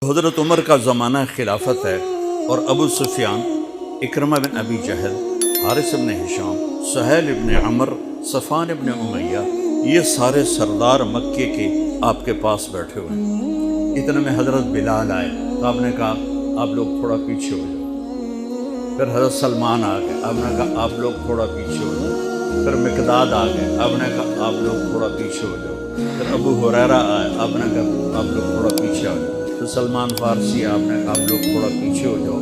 حضرت عمر کا زمانہ خلافت ہے اور ابو سفیان، اکرمہ بن ابی جہل، حارث بن ہشام، سہیل بن عمر، صفوان بن امیہ، یہ سارے سردار مکے کے آپ کے پاس بیٹھے ہوئے ہیں۔ اتنے میں حضرت بلال آئے تو آپ نے کہا آپ لوگ تھوڑا پیچھے ہو جاؤ۔ پھر حضرت سلمان آ گئے، آپ نے کہا آپ لوگ تھوڑا پیچھے ہو جاؤ۔ پھر مقداد آ گئے، آپ نے کہا آپ لوگ تھوڑا پیچھے ہو جاؤ۔ پھر ابو ہریرہ آئے، آپ نے کہا آپ لوگ تھوڑا پیچھے ہو جاؤ۔ تو سلمان فارسی آپ نے کہا آپ لوگ تھوڑا پیچھے ہو جاؤ۔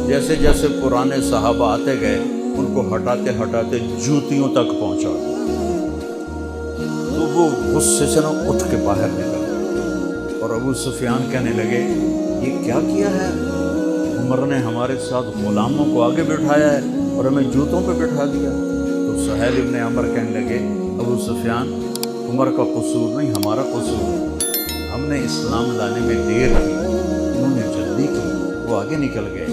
جیسے جیسے پرانے صحابہ آتے گئے ان کو ہٹاتے ہٹاتے جوتیوں تک پہنچا تو وہ غصے سے اٹھ کے باہر نکل گئے اور ابو سفیان کہنے لگے یہ کیا کیا ہے؟ عمر نے ہمارے ساتھ غلاموں کو آگے بٹھایا ہے اور ہمیں جوتوں پہ بٹھا دیا۔ تو سہیل بن عمر کہنے لگے ابو سفیان عمر کا قصور نہیں، ہمارا قصور ہے۔ ہم نے اسلام لانے میں دیر کی، انہوں نے جلدی کی، وہ آگے نکل گئے۔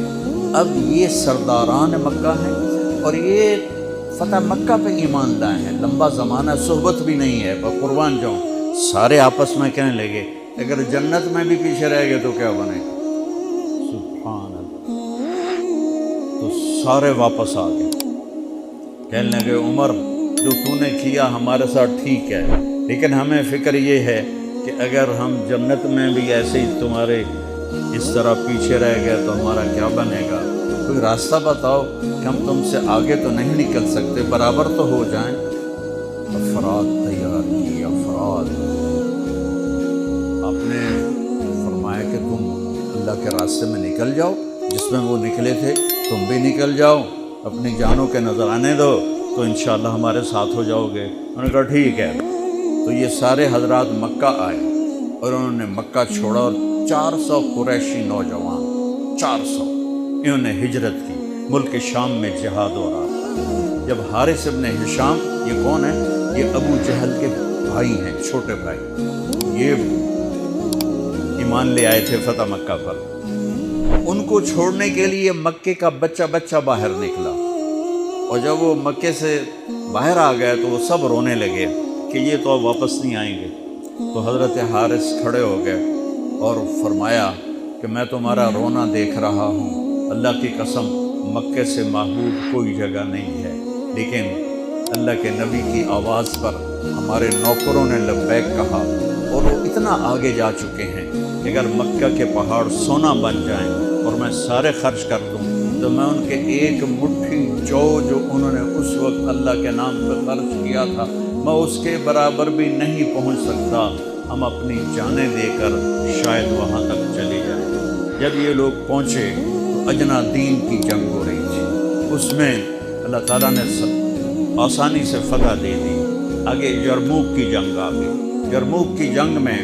اب یہ سرداران مکہ ہیں اور یہ فتح مکہ پہ ایمان لائے ہیں، لمبا زمانہ صحبت بھی نہیں ہے، پر قربان جاؤں۔ سارے آپس میں کہنے لگے اگر جنت میں بھی پیچھے رہ گئے تو کیا بنے گا؟ سبحان اللہ۔ تو سارے واپس آ گئے، کہنے لگے عمر جو تو نے کیا ہمارے ساتھ ٹھیک ہے، لیکن ہمیں فکر یہ ہے کہ اگر ہم جنت میں بھی ایسے ہی تمہارے اس طرح پیچھے رہ گئے تو ہمارا کیا بنے گا؟ کوئی راستہ بتاؤ کہ ہم تم سے آگے تو نہیں نکل سکتے، برابر تو ہو جائیں۔ افراد تیار کیے، افراد۔ آپ نے فرمایا کہ تم اللہ کے راستے میں نکل جاؤ، جس میں وہ نکلے تھے تم بھی نکل جاؤ، اپنی جانوں کے نظر آنے دو تو انشاءاللہ ہمارے ساتھ ہو جاؤ گے۔ انہوں نے کہا ٹھیک ہے۔ تو یہ سارے حضرات مکہ آئے اور انہوں نے مکہ چھوڑا اور 400 قریشی نوجوان، 400 انہوں نے ہجرت کی، ملک شام میں جہاد ہو رہا تھا۔ جب حارث بن ہشام، یہ کون ہے؟ یہ ابو جہل کے بھائی ہیں، چھوٹے بھائی، یہ ایمان لے آئے تھے فتح مکہ پر۔ ان کو چھوڑنے کے لیے مکے کا بچہ بچہ باہر نکلا اور جب وہ مکے سے باہر آ گئے تو وہ سب رونے لگے کہ یہ تو اب واپس نہیں آئیں گے۔ تو حضرت حارث کھڑے ہو گئے اور فرمایا کہ میں تمہارا رونا دیکھ رہا ہوں، اللہ کی قسم مکے سے محبوب کوئی جگہ نہیں ہے، لیکن اللہ کے نبی کی آواز پر ہمارے نوکروں نے لبیک کہا اور وہ اتنا آگے جا چکے ہیں کہ اگر مکہ کے پہاڑ سونا بن جائیں اور میں سارے خرچ کر دوں تو میں ان کے ایک مٹھی جو انہوں نے اس وقت اللہ کے نام پہ خرچ کیا تھا میں اس کے برابر بھی نہیں پہنچ سکتا۔ ہم اپنی جانیں دے کر شاید وہاں تک چلے جائیں۔ جب یہ لوگ پہنچے تو اجنا دین کی جنگ ہو رہی تھی، اس میں اللہ تعالیٰ نے آسانی سے فتح دے دی۔ آگے یرموک کی جنگ آ گئی۔ یرموک کی جنگ میں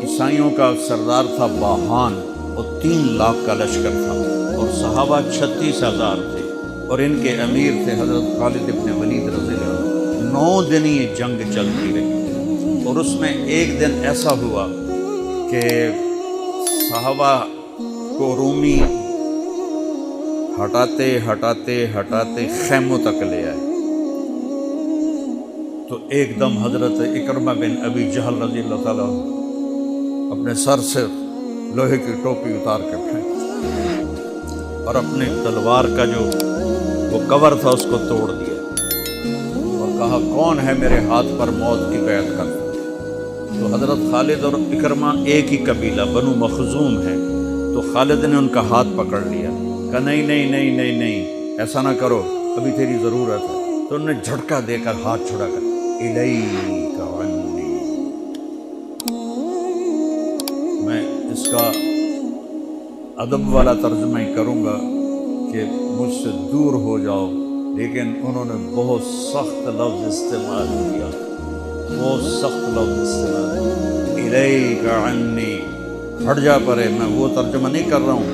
عیسائیوں کا سردار تھا باہان اور 3 لاکھ کا لشکر تھا اور صحابہ 36,000 تھے اور ان کے امیر تھے حضرت خالد بن ولید رضی اللہ عنہ۔ 9 دن یہ جنگ چلتی رہی اور اس میں ایک دن ایسا ہوا کہ صحابہ کو رومی ہٹاتے ہٹاتے ہٹاتے خیموں تک لے آئے۔ تو ایک دم حضرت اکرمہ بن ابی جہل رضی اللہ تعالیٰ اپنے سر سے لوہے کی ٹوپی اتار کے پھینک اور اپنے تلوار کا جو وہ کور تھا اس کو توڑ دیا اور کہا کون ہے میرے ہاتھ پر موت کی بیعت کرتا؟ تو حضرت خالد اور اکرمہ ایک ہی قبیلہ بنو مخزوم ہے، تو خالد نے ان کا ہاتھ پکڑ لیا، کہا نہیں نہیں نہیں نہیں نہیں ایسا نہ کرو، ابھی تیری ضرورت ہے۔ تو انہوں نے جھٹکا دے کر ہاتھ چھڑا کر الیک عنی، میں اس کا ادب والا ترجمہ ہی کروں گا کہ مجھ سے دور ہو جاؤ، لیکن انہوں نے بہت سخت لفظ استعمال کیا، بہت سخت لفظ استعمال کیا، الیک عنی، ہٹ جا پرے۔ میں وہ ترجمہ نہیں کر رہا ہوں،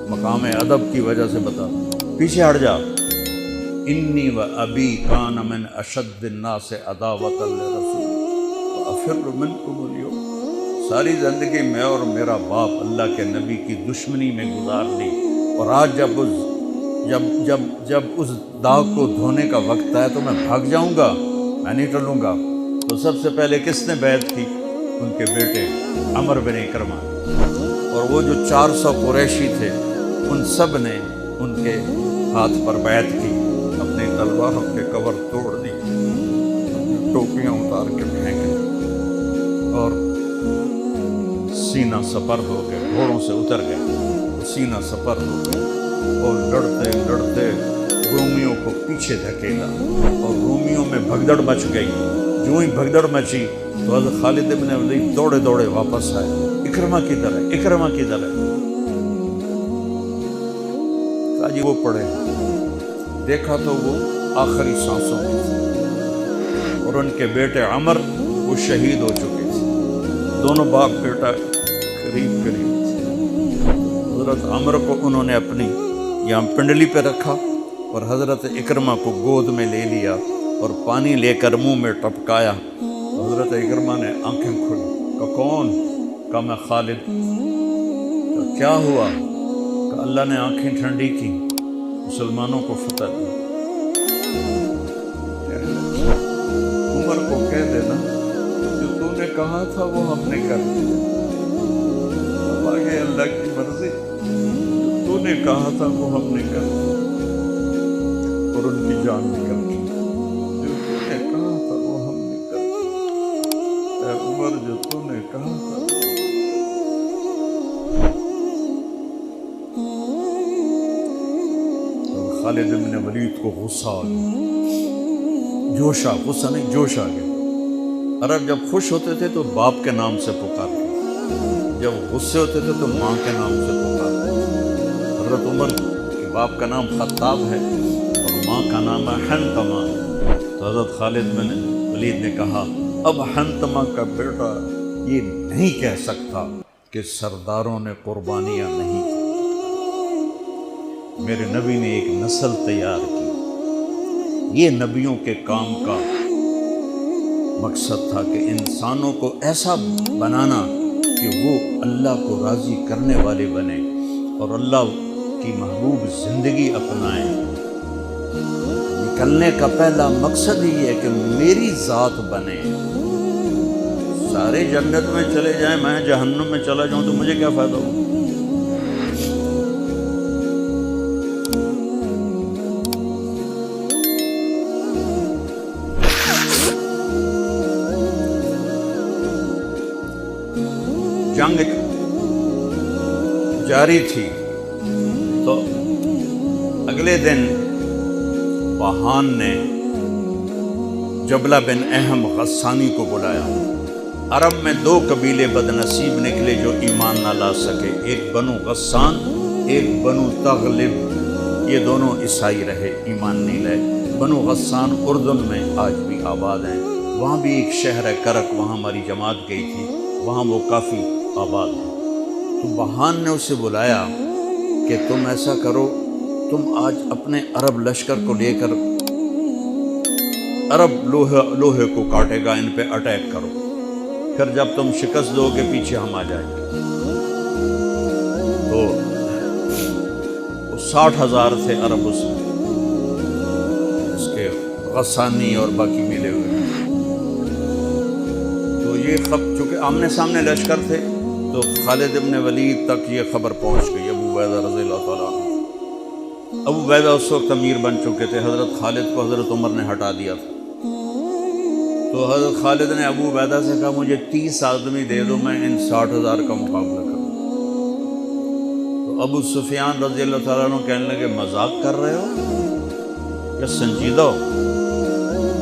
مقام ادب کی وجہ سے بتا، پیچھے ہٹ جا۔ انی و ابی کان من اشد الناس عداوۃ للرسول وافر منکم اليوم، ساری زندگی میں اور میرا باپ اللہ کے نبی کی دشمنی میں گزار لی، اور آج جب اس داغ کو دھونے کا وقت آئے تو میں بھاگ جاؤں گا، میں نہیں ٹلوں گا۔ تو سب سے پہلے کس نے بیعت کی؟ ان کے بیٹے عمر بن اکرمہ، اور وہ جو 400 قریشی تھے ان سب نے ان کے ہاتھ پر بیعت کی، اپنی تلواروں کے کور توڑ دی، ٹوپیاں اتار کے پھینک دی اور سینہ سپر ہو گئے، گھوڑوں سے اتر گئے، سینہ سپر ہو گئے اور لڑتے لڑتے رومیوں کو پیچھے دھکیلا اور رومیوں میں بھگدڑ مچ گئی۔ جو ہی بھگدڑ مچی تو حضرت خالد بن ولید دوڑے دوڑے واپس آئے، اکرمہ کدھر ہے، اکرمہ کدھر ہے؟ کہا جی وہ پڑے، دیکھا تو وہ آخری سانسوں میں تھے اور ان کے بیٹے عمر وہ شہید ہو چکے تھے، دونوں باپ بیٹا قریب قریب تھے۔ حضرت عمر کو انہوں نے اپنی یہاں پنڈلی پہ رکھا اور حضرت اکرمہ کو گود میں لے لیا اور پانی لے کر منہ میں ٹپکایا۔ حضرت اکرمہ نے آنکھیں کھولی، کہا کون؟ کہا میں خالد۔ کہا کیا ہوا؟ کہا اللہ نے آنکھیں ٹھنڈی کی، مسلمانوں کو فتح دی۔ عمر کو کہہ دینا جو تو نے کہا تھا وہ ہم نے کر دیا، اب آگے اللہ کی مرضی، جو تو نے کہا تھا وہ ہم نے کر دیا اور ان کی جان نکل گئی، جو تو نے کہا تھا وہ ہم نے کر دیا، اے عمر جو تو نے کہا تھا۔ خالد بن ولید کو غصہ آ گیا، جوش آ، غصہ نہیں جوش آ گیا۔ عرب جب خوش ہوتے تھے تو باپ کے نام سے پکارتے، جب غصے ہوتے تھے تو ماں کے نام سے پکارتے۔ حضرت عمر کے باپ کا نام خطاب ہے اور ماں کا نام ہے حنتمہ، تو حضرت خالد بن ولید نے کہا اب حنتمہ کا بیٹا یہ نہیں کہہ سکتا کہ سرداروں نے قربانیاں نہیں کی۔ میرے نبی نے ایک نسل تیار کی، یہ نبیوں کے کام کا مقصد تھا کہ انسانوں کو ایسا بنانا کہ وہ اللہ کو راضی کرنے والے بنے اور اللہ کی محبوب زندگی اپنائیں۔ نکلنے کا پہلا مقصد ہی ہے کہ میری ذات بنے، سارے جنت میں چلے جائیں میں جہنم میں چلا جاؤں تو مجھے کیا فائدہ ہو؟ جنگ جاری تھی تو اگلے دن بہان نے جبلہ بن اہم غسانی کو بلایا۔ عرب میں 2 قبیلے بد نصیب نکلے جو ایمان نہ لا سکے، ایک بنو غسان، ایک بنو تغلب، یہ دونوں عیسائی رہے، ایمان نہیں لائے۔ بنو غسان اردن میں آج بھی آباد ہیں، وہاں بھی ایک شہر ہے کرک، وہاں ہماری جماعت گئی تھی، وہاں وہ کافی آباد ہے۔ تو بہان نے اسے بلایا کہ تم ایسا کرو، تم آج اپنے عرب لشکر کو لے کر عرب لوہے کو کاٹے گا، ان پہ اٹیک کرو، پھر جب تم شکست دو گے پیچھے ہم آ جائیں گے۔ تو 60,000 تھے عرب اس کے غسانی اور باقی ملے ہوئے۔ تو یہ چونکہ آمنے سامنے لشکر تھے تو خالد بن ولید تک یہ خبر پہنچ گئی، ابو عبیدہ رضی اللہ تعالیٰ عنہ۔ ابو عبیدہ اس وقت امیر بن چکے تھے، حضرت خالد کو حضرت عمر نے ہٹا دیا تھا۔ تو حضرت خالد نے ابو عبیدہ سے کہا مجھے 30 آدمی دے دو، میں ان 60,000 کا مقابلہ کروں۔ تو ابو سفیان رضی اللہ تعالیٰ عنہ کہنے لگے مذاق کر رہے ہو یا سنجیدہ ہو؟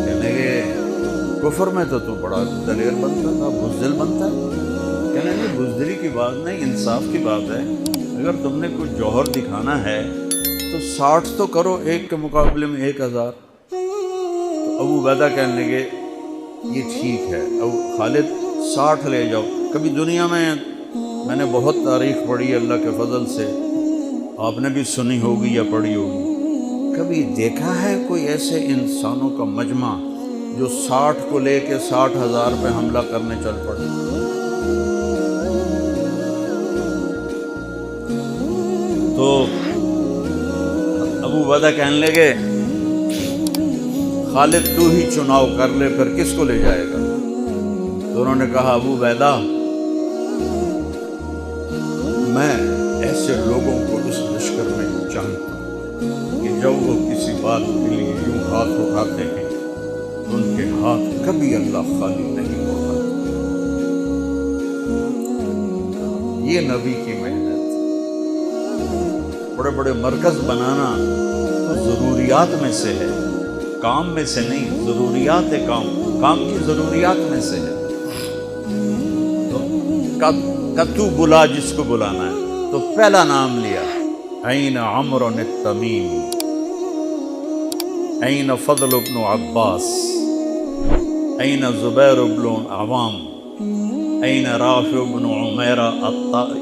کہنے لگے کفر میں تو بڑا دلیر بنتا تھا، بزدل بنتا ہے۔ کہنے لگے بزدلی کی بات نہیں، انصاف کی بات ہے، اگر تم نے کچھ جوہر دکھانا ہے تو 60 تو کرو، ایک کے مقابلے میں 1000۔ تو ابو عبیدہ کہنے لگے یہ ٹھیک ہے، اب خالد 60 لے جاؤ۔ کبھی دنیا میں نے بہت تاریخ پڑھی اللہ کے فضل سے، آپ نے بھی سنی ہوگی یا پڑھی ہوگی، کبھی دیکھا ہے کوئی ایسے انسانوں کا مجمع جو 60 کو لے کے 60,000 پہ حملہ کرنے چل پڑے؟ تو ابو عبیدہ کہنے لگے خالد تو ہی چناؤ کر لے، پھر کس کو لے جائے گا؟ تو تو انہوں نے کہا ابو عبیدہ میں ایسے لوگوں کو اس لشکر میں جانتا ہوں کہ جب وہ کسی بات کے لیے یوں ہاتھ اٹھاتے ہیں تو ان کے ہاتھ کبھی اللہ خالی نہیں ہوتا. یہ نبی کی محنت. بڑے بڑے مرکز بنانا تو ضروریات میں سے ہے، کام میں سے نہیں. ضروریات ہے، کام کی ضروریات میں سے ہے. تو تو بلا جس کو بلانا ہے تو پہلا نام لیا، این عمرو التمیمی، این فضل بن عباس، این زبیر بن عوام، این رافع بن عمیرہ الطائی،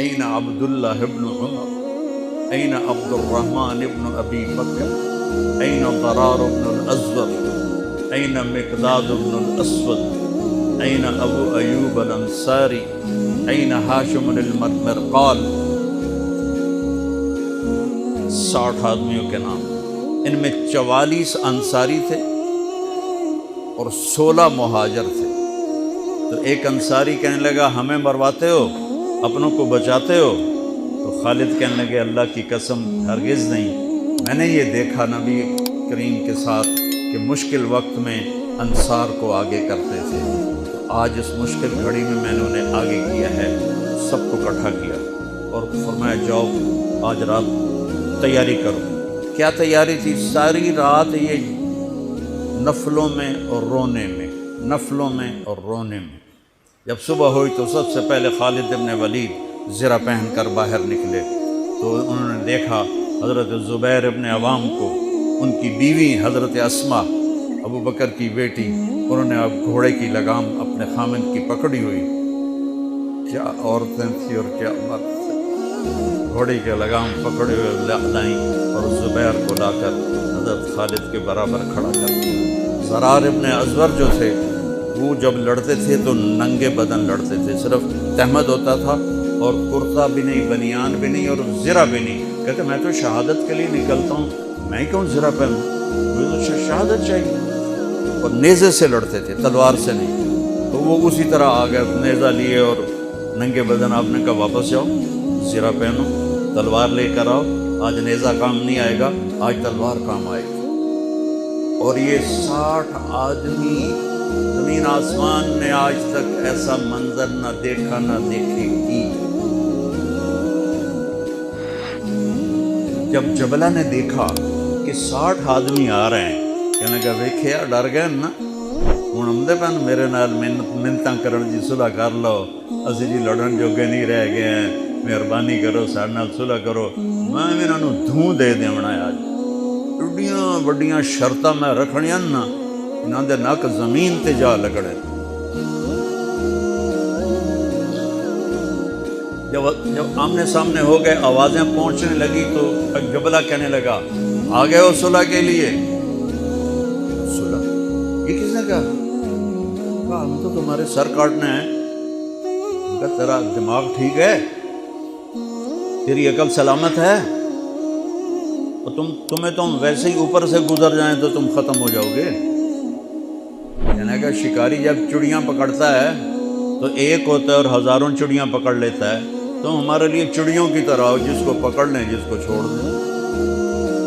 این عبداللہ بن عمر، این عبد الرحمن بن ابی بکر، این ضرار بن الازور، این مقداد بن الاسود، این ابو ایوب الانصاری، این ہاشم المرقال. 60 آدمیوں کے نام. ان میں 44 انصاری تھے اور 16 مہاجر تھے. تو ایک انصاری کہنے لگا ہمیں مرواتے ہو، اپنوں کو بچاتے ہو؟ تو خالد کہنے لگے اللہ کی قسم ہرگز نہیں، میں نے یہ دیکھا نبی کریم کے ساتھ کہ مشکل وقت میں انصار کو آگے کرتے تھے. تو آج اس مشکل گھڑی میں نے انہیں آگے کیا ہے، سب کو اکٹھا کیا اور فرمایا جاؤ آج رات تیاری کرو. کیا تیاری تھی؟ ساری رات یہ نفلوں میں اور رونے میں، نفلوں میں اور رونے میں. جب صبح ہوئی تو سب سے پہلے خالد بن ولید زرہ پہن کر باہر نکلے تو انہوں نے دیکھا حضرت زبیر بن عوام کو، ان کی بیوی حضرت اسماء ابو بکر کی بیٹی، انہوں نے اب گھوڑے کی لگام اپنے خامند کی پکڑی ہوئی. کیا عورتیں تھیں اور کیا مرد تھے. گھوڑے کی لگام پکڑے ہوئے لائیں اور زبیر کو لا کر حضرت خالد کے برابر کھڑا کر دیا. ضرار ابن ازور جو تھے وہ جب لڑتے تھے تو ننگے بدن لڑتے تھے، صرف تہمد ہوتا تھا اور کرتا بھی نہیں، بنیان بھی نہیں اور زرہ بھی نہیں. کہتے میں تو شہادت کے لیے نکلتا ہوں، میں کیوں زرہ پہنوں، مجھے تو شہادت چاہیے. اور نیزے سے لڑتے تھے، تلوار سے نہیں. تو وہ اسی طرح آ گئے، نیزہ لیے اور ننگے بدن. آپ نے کہا واپس جاؤ، زرہ پہنو، تلوار لے کر آؤ. آج نیزہ کام نہیں آئے گا، آج تلوار کام آئے گی. اور یہ 60 آدمی، زمین آسمان نے آج تک ایسا منظر نہ دیکھا نہ دیکھے گی. جب جبلہ نے دیکھا کہ 60 آدمی آ رہے ہیں، کہنے لگا ویکھیا ڈر گئے نا، ہن آمدے پن میرے نال منتاں کرن جی صلح کر لو، اسی جی لڑن جوگے نہیں رہ گئے ہیں، مہربانی کرو ساڈے نال صلح کرو. میں انہاں نوں دھوں دے دیونا ہے. اج ایڈیاں وڈیاں شرطاں میں رکھنیاں نا، انہاں دے نک زمین تے جا لگڑے. جب آمنے سامنے ہو گئے، آوازیں پہنچنے لگی تو جبلہ کہنے لگا آ گئے ہو صلح کے لیے؟ صلح یہ کس نے کہا ہم تو تمہارے سر کاٹنے ہیں. کہ تیرا دماغ ٹھیک ہے، تیری عقل سلامت ہے؟ اور تمہیں تم ویسے ہی اوپر سے گزر جائیں تو تم ختم ہو جاؤ گے. یعنی کہ شکاری جب چڑیاں پکڑتا ہے تو ایک ہوتا ہے اور ہزاروں چڑیاں پکڑ لیتا ہے. تم ہمارے لیے چڑیوں کی طرح ہو، جس کو پکڑ لیں جس کو چھوڑ دیں.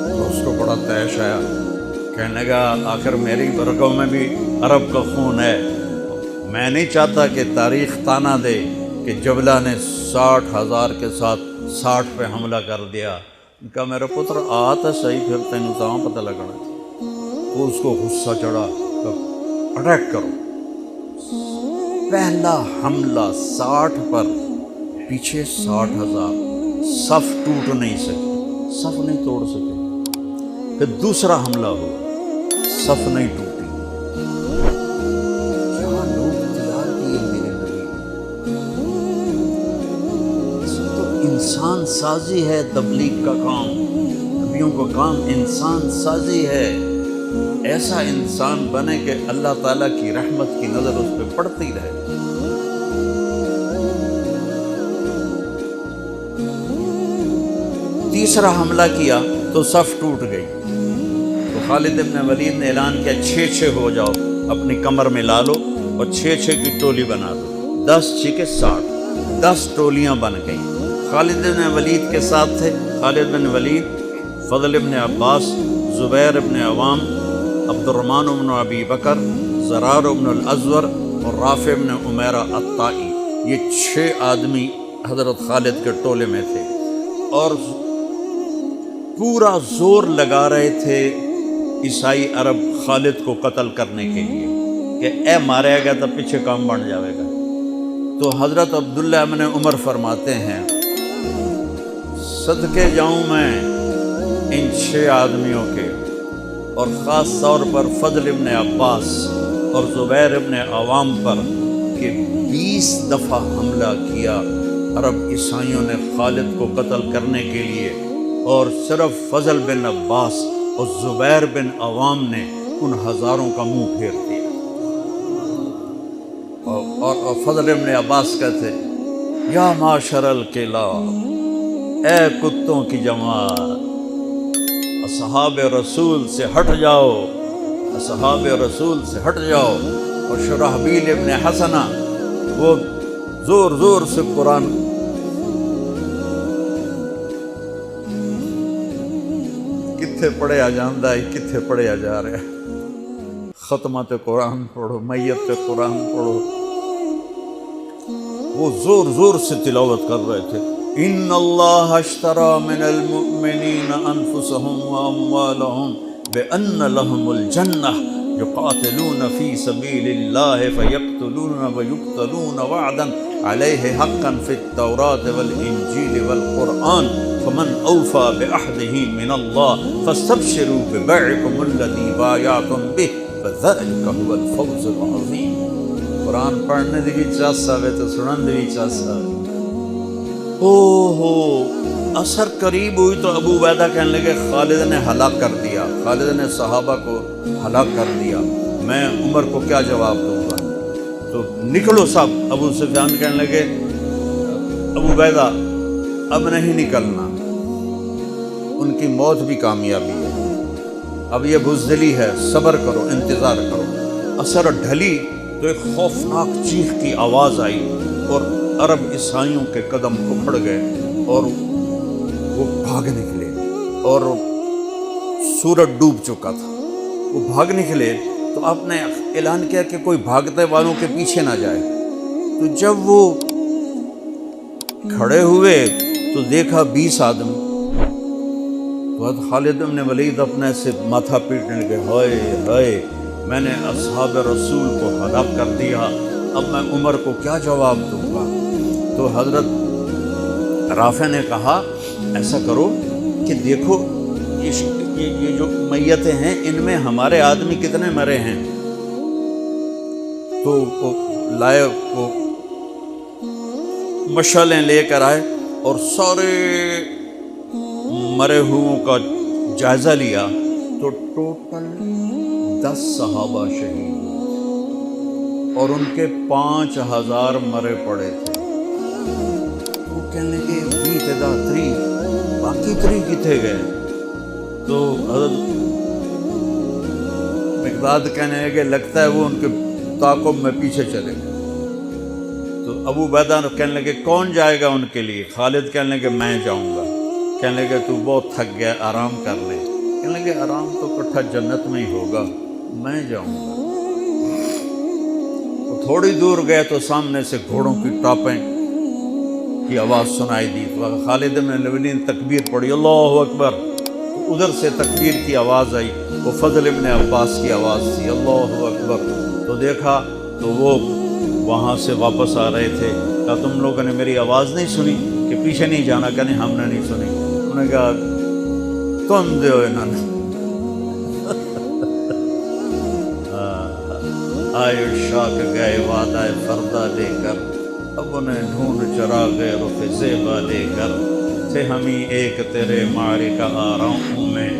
تو اس کو بڑا تیش آیا، کہنے لگا آخر میری برگوں میں بھی عرب کا خون ہے. میں نہیں چاہتا کہ تاریخ تانا دے کہ جبلہ نے 60,000 کے ساتھ 60 پہ حملہ کر دیا. کہا میرا پتر آ تو صحیح، پھر تینوں تاں پتہ لگنا. تو اس کو غصہ چڑھا، اٹیک کرو. پہلا حملہ 60 پر، پیچھے 60,000. صف ٹوٹ نہیں سکے، صف نہیں توڑ سکے. پھر دوسرا حملہ ہوا، صف نہیں ٹوٹی. کیا لوگ تیار کیے میرے نبی. تو انسان سازی ہے تبلیغ کا کام، نبیوں کا کام انسان سازی ہے. ایسا انسان بنے کہ اللہ تعالیٰ کی رحمت کی نظر اس پہ پڑتی رہے. تیسرا حملہ کیا تو صف ٹوٹ گئی. تو خالد بن ولید نے اعلان کیا 6 ہو جاؤ، اپنی کمر میں لا لو اور 6 کی ٹولی بنا دو، 10 6 60، 10 ٹولیاں بن گئیں۔ خالد بن ولید کے ساتھ تھے، خالد بن ولید، فضل بن عباس، زبیر بن عوام، عبد الرحمن بن ابی بکر، زرار بن الازور اور رافع بن عمیرہ الطائی، یہ 6 آدمی حضرت خالد کے ٹولے میں تھے، اور پورا زور لگا رہے تھے عیسائی عرب خالد کو قتل کرنے کے لیے کہ اے مارے گا تو پیچھے کام بن جاوے گا۔ تو حضرت عبداللہ بن عمر فرماتے ہیں صدقے جاؤں میں ان 6 آدمیوں کے، اور خاص طور پر فضل ابن عباس اور زبیر ابن عوام پر، کہ 20 دفعہ حملہ کیا عرب عیسائیوں نے خالد کو قتل کرنے کے لیے، اور صرف فضل بن عباس اور زبیر بن عوام نے ان ہزاروں کا منہ پھیر دیا۔ اور فضل بن عباس کہتے یا معاشر الکلاب، اے کتوں کی جماعت، اصحاب رسول سے ہٹ جاؤ، اصحاب رسول سے ہٹ جاؤ۔ اور شرحبیل ابن حسنہ وہ زور زور سے قرآن کتھے پڑھیا جاندہ ہے، کتھے پڑھیا جا رہا ہے، ختمات قرآن پڑھو، میت پہ قرآن پڑھو، وہ زور زور سے تلاوت کر رہے تھے۔ ان اللہ اشترى من المؤمنین انفسهم واموالهم بان لهم الجنہ یقاتلون فی سبیل اللہ فیقتلون ویقتلون وعدا علیہ حقا فی التوراۃ والانجیل والقرآن فمن اوفى بعہدہ من اللہ فاستبشروا ببیعکم الذی بایعتم بہ فذلک هو الفوز العظیم۔ قرآن پڑھنے دی بھی چاسا وے تو سنن دی بھی چاسا۔ اوہو اثر قریب ہوئی تو ابو عبیدہ کہنے لگے خالد نے ہلاک کر دیا، خالد نے صحابہ کو ہلاک کر دیا، میں عمر کو کیا جواب دوں گا؟ تو نکلو سب۔ ابو سفیان کہنے لگے ابو عبیدہ اب نہیں نکلنا، ان کی موت بھی کامیابی ہے، اب یہ بزدلی ہے، صبر کرو، انتظار کرو۔ اثر ڈھلی تو ایک خوفناک چیخ کی آواز آئی، اور عرب عیسائیوں کے قدم اکھڑ گئے اور وہ بھاگ نکلے، اور سورج ڈوب چکا تھا، وہ بھاگ نکلے۔ تو آپ نے اعلان کیا کہ کوئی بھاگتے والوں کے پیچھے نہ جائے۔ تو جب وہ کھڑے ہوئے تو دیکھا 20 آدمی، تو خالد بن ولید اپنے سے ماتھا پیٹنے لگے، ہائے ہائے میں نے اصحاب رسول کو ہلاک کر دیا، اب میں عمر کو کیا جواب دوں گا؟ تو حضرت رافع نے کہا ایسا کرو کہ دیکھو یہ جو میتیں ہیں ان میں ہمارے آدمی کتنے مرے ہیں؟ تو وہ لائے، وہ مشعلیں لے کر آئے اور سارے مرے ہوئوں کا جائزہ لیا، تو ٹوٹل 10 صحابہ شہید اور ان کے 5000 مرے پڑے تھے۔ وہ کہنے لگے بھی تعداد 3 باقی 3 کتنے گئے؟ تو حضرت مقداد کہنے لگے لگتا ہے وہ ان کے تعاقب میں پیچھے چلے گئے۔ تو ابو عبیدہ کہنے لگے کون جائے گا ان کے لیے؟ خالد کہنے لگے میں جاؤں گا۔ کہنے لگے تو بہت تھک گیا، آرام کر لے۔ کہنے لگے آرام تو کٹھا جنت میں ہی ہوگا، میں جاؤں گا۔ تھوڑی دور گئے تو سامنے سے گھوڑوں کی ٹاپیں کی آواز سنائی دی، تو خالد بن ولید نے تکبیر پڑھی، اللہ اکبر۔ ادھر سے تکبیر کی آواز آئی، وہ فضل ابن عباس کی آواز تھی، اللہ اکبر۔ تو دیکھا تو وہ وہاں سے واپس آ رہے تھے، کہا تم لوگوں نے میری آواز نہیں سنی کہ پیچھے نہیں جانا؟ کہ نہیں ہم نے نہیں سنی۔ انہوں نے کہا تم دے انہوں نے آئے شاک گئے وعدہ فردہ لے کر، اب انہیں ڈھونڈ چرا گئے رخ زیبا لے کر، تھے ہمیں ایک تیرے معرکہ آراؤں میں،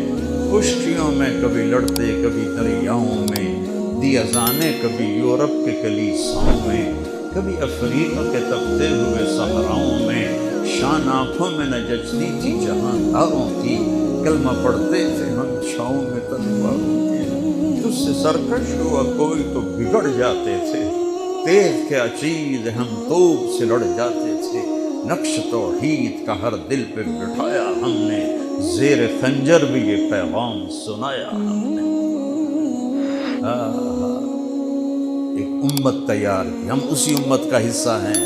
کشتیوں میں کبھی لڑتے کبھی دریاؤں میں، دی اذانیں کبھی یورپ کے کلیساؤں میں، کبھی افریقہ کے تپتے ہوئے صحراؤں میں، شان آنکھوں میں نہ جچتی تھی جہاں داروں کی، کلمہ پڑھتے تھے ہم چھاؤں میں تلواروں کی، تجھ سے سرکش ہوا کوئی تو بگڑ جاتے تھے، تیغ کے عقید ہم توپ سے لڑ جاتے تھے، نقش توحید کا ہر دل پہ بٹھایا ہم نے، زیر خنجر بھی یہ پیغام سنایا ہم نے۔ ایک امت تیار کی، ہم اسی امت کا حصہ ہیں،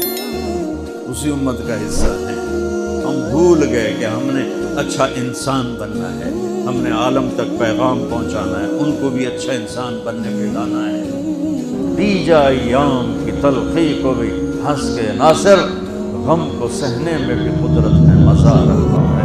اسی امت کا حصہ ہیں۔ ہم بھول گئے کہ ہم نے اچھا انسان بننا ہے، ہم نے عالم تک پیغام پہنچانا ہے، ان کو بھی اچھا انسان بننے پہ لانا ہے۔ دیجا ایام کی تلخی کو بھی ہنس کے ناصر، غم کو سہنے میں بھی قدرت نے مزہ رکھا ہے۔